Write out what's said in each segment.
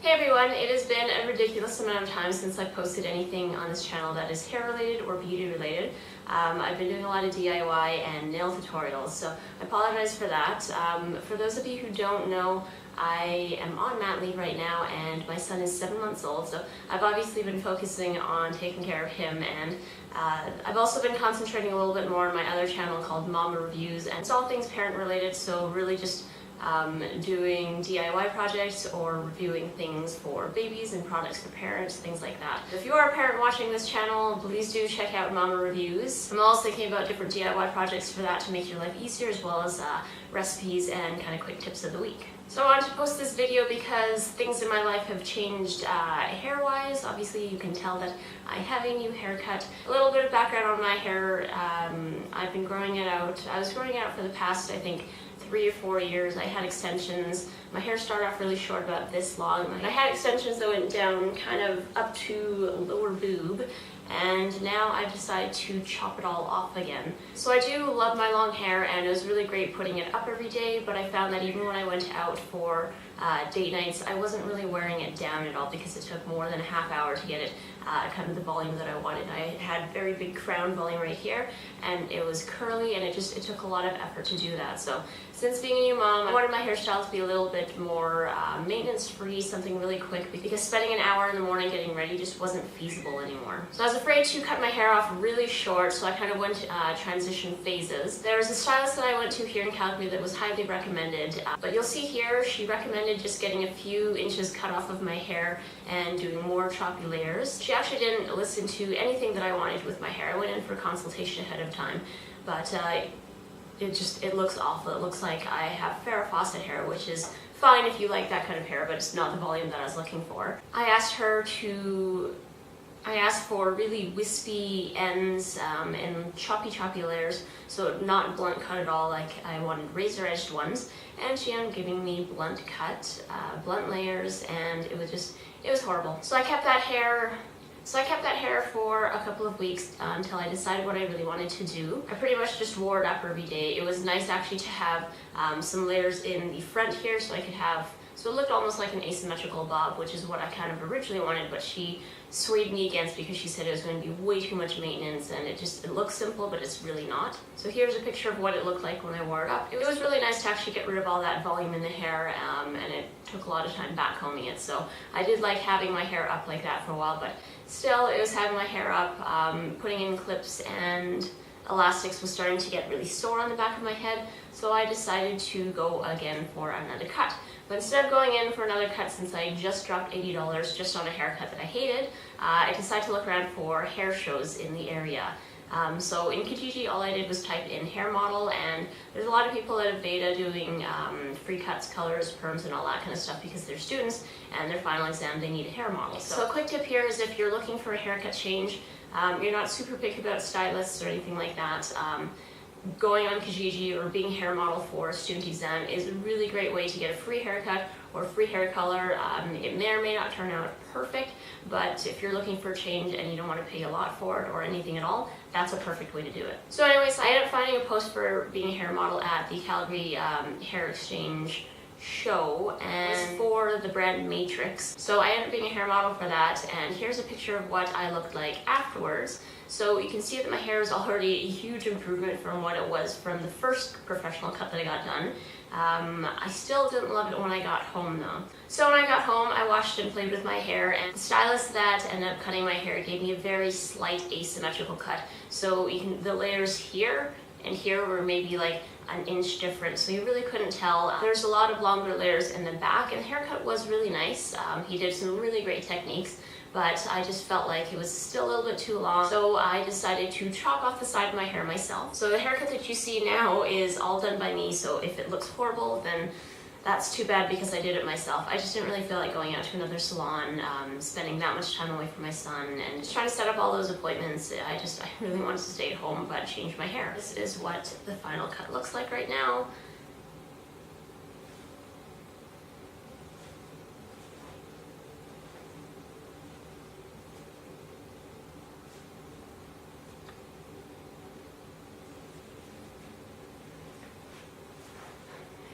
Hey everyone, it has been a ridiculous amount of time since I've posted anything on this channel that is hair related or beauty related. I've been doing a lot of DIY and nail tutorials, so I apologize for that. For those of you who don't know, I am on mat leave right now and my son is 7 months old, so I've obviously been focusing on taking care of him, and I've also been concentrating a little bit more on my other channel called Mama Reviews, and it's all things parent related, so really just doing DIY projects or reviewing things for babies and products for parents, things like that. If you are a parent watching this channel, please do check out Mama Reviews. I'm also thinking about different DIY projects for that to make your life easier, as well as recipes and kind of quick tips of the week. So I wanted to post this video because things in my life have changed hair-wise. Obviously you can tell that I have a new haircut. A little bit of background on my hair. I've been growing it out. I was growing it out for the past, I think, 3 or 4 years. I had extensions. My hair started off really short, about this long. I had extensions that went down kind of up to lower boob, and now I've decided to chop it all off again. So I do love my long hair, and it was really great putting it up every day, but I found that even when I went out for date nights, I wasn't really wearing it down at all because it took more than a half hour to get it kind of the volume that I wanted. I had very big crown volume right here, and it was curly, and it took a lot of effort to do that. So since being a new mom, I wanted my hairstyle to be a little bit more maintenance-free, something really quick, because spending an hour in the morning getting ready just wasn't feasible anymore. So I was afraid to cut my hair off really short, so I kind of went transition phases. There was a stylist that I went to here in Calgary that was highly recommended, but you'll see here she recommended just getting a few inches cut off of my hair and doing more choppy layers. She actually didn't listen to anything that I wanted with my hair. I went in for a consultation ahead of time, but it looks awful. It looks like I have Farrah Fawcett hair, which is fine if you like that kind of hair, but it's not the volume that I was looking for. I asked for really wispy ends and choppy layers, so not blunt cut at all like I wanted razor edged ones, and she ended up giving me blunt cut, blunt layers, and it was horrible. So I kept that hair for a couple of weeks until I decided what I really wanted to do. I pretty much just wore it up every day. It was nice actually to have some layers in the front here, so it looked almost like an asymmetrical bob, which is what I kind of originally wanted, but she swayed me against because she said it was going to be way too much maintenance, and it looks simple, but it's really not. So here's a picture of what it looked like when I wore it up. It was really nice to actually get rid of all that volume in the hair, and it took a lot of time back combing it. So I did like having my hair up like that for a while, but still it was having my hair up, putting in clips and elastics was starting to get really sore on the back of my head, so I decided to go again for another cut. But instead of going in for another cut, since I just dropped $80 just on a haircut that I hated, I decided to look around for hair shows in the area. So in Kijiji, all I did was type in hair model, and there's a lot of people at Aveda doing free cuts, colors, perms, and all that kind of stuff because they're students and their final exam they need a hair model. So a quick tip here is if you're looking for a haircut change, you're not super picky about stylists or anything like that, going on Kijiji or being hair model for a student exam is a really great way to get a free haircut or a free hair color. It may or may not turn out perfect, but if you're looking for a change and you don't want to pay a lot for it or anything at all, that's a perfect way to do it. So anyways, I ended up finding a post for being a hair model at the Calgary Hair Exchange show, and it was for the brand Matrix. So I ended up being a hair model for that, and here's a picture of what I looked like afterwards. So you can see that my hair is already a huge improvement from what it was from the first professional cut that I got done. I still didn't love it when I got home though. So when I got home, I washed and played with my hair, and the stylist that ended up cutting my hair gave me a very slight asymmetrical cut. So the layers here and here were maybe like an inch different, so you really couldn't tell. There's a lot of longer layers in the back, and the haircut was really nice. He did some really great techniques, but I just felt like it was still a little bit too long, so I decided to chop off the side of my hair myself. So the haircut that you see now is all done by me, so if it looks horrible, then that's too bad because I did it myself. I just didn't really feel like going out to another salon, spending that much time away from my son, and just trying to set up all those appointments. I really wanted to stay at home but change my hair. This is what the final cut looks like right now.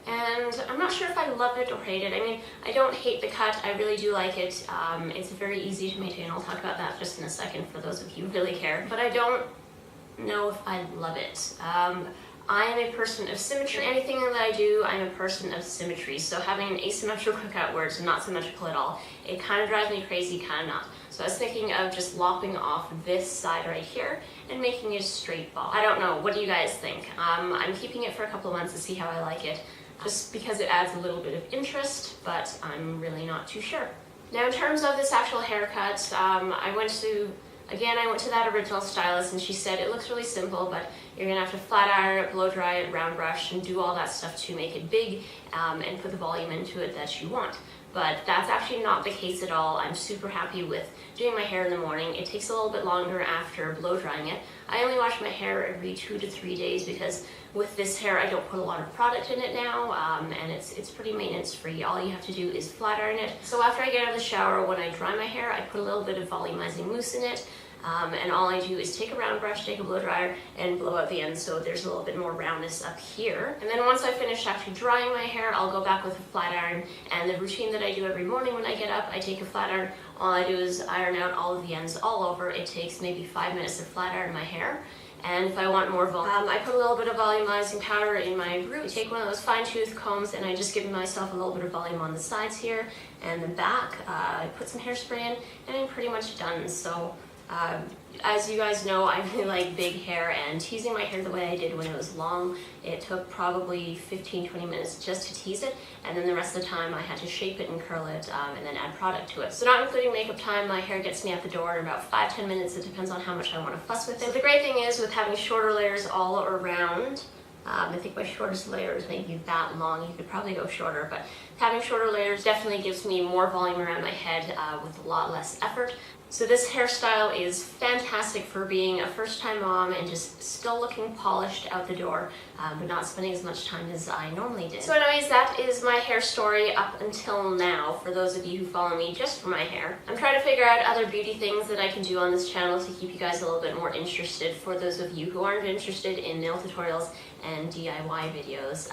and I'm not sure if I love it or hate it. I mean, I don't hate the cut, I really do like it. It's very easy to maintain. I'll talk about that just in a second for those of you who really care, but I don't know if I love it. I am a person of symmetry. Anything that I do, I'm a person of symmetry. So having an asymmetrical cut where it's not symmetrical at all, it kind of drives me crazy, kind of not. So I was thinking of just lopping off this side right here and making it a straight ball. I don't know, what do you guys think? I'm keeping it for a couple of months to see how I like it, just because it adds a little bit of interest, but I'm really not too sure. Now in terms of this actual haircut, I went to that original stylist and she said it looks really simple, but you're gonna have to flat iron it, blow dry it, round brush, and do all that stuff to make it big and put the volume into it that you want. But that's actually not the case at all. I'm super happy with doing my hair in the morning. It takes a little bit longer after blow drying it. I only wash my hair every 2 to 3 days because with this hair I don't put a lot of product in it now, and it's pretty maintenance free. All you have to do is flat iron it. So after I get out of the shower, when I dry my hair, I put a little bit of volumizing mousse in it. And all I do is take a round brush, take a blow dryer, and blow out the ends so there's a little bit more roundness up here. And then once I finish actually drying my hair, I'll go back with a flat iron. And the routine that I do every morning when I get up, I take a flat iron. All I do is iron out all of the ends all over. It takes maybe 5 minutes to flat iron my hair. And if I want more volume, I put a little bit of volumizing powder in my root. I take one of those fine tooth combs and I just give myself a little bit of volume on the sides here and the back. I put some hairspray in and I'm pretty much done. So as you guys know, I really like big hair, and teasing my hair the way I did when it was long, it took probably 15-20 minutes just to tease it, and then the rest of the time I had to shape it and curl it and then add product to it. So not including makeup time, my hair gets me out the door in about 5-10 minutes. It depends on how much I want to fuss with it. So the great thing is with having shorter layers all around, I think my shortest layer is maybe that long. You could probably go shorter, but having shorter layers definitely gives me more volume around my head with a lot less effort. So this hairstyle is fantastic for being a first-time mom and just still looking polished out the door, but not spending as much time as I normally did. So anyways, that is my hair story up until now, for those of you who follow me just for my hair. I'm trying to figure out other beauty things that I can do on this channel to keep you guys a little bit more interested, for those of you who aren't interested in nail tutorials and DIY videos.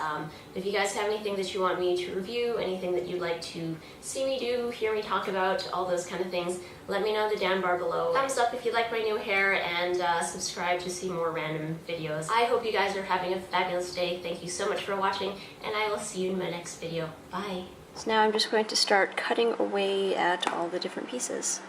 If you guys have anything that you want me to review, anything that you'd like to see me do, hear me talk about, all those kind of things, let me know in the down bar below. Thumbs up if you like my new hair, and subscribe to see more random videos. I hope you guys are having a fabulous day. Thank you so much for watching, and I will see you in my next video. Bye. So now I'm just going to start cutting away at all the different pieces.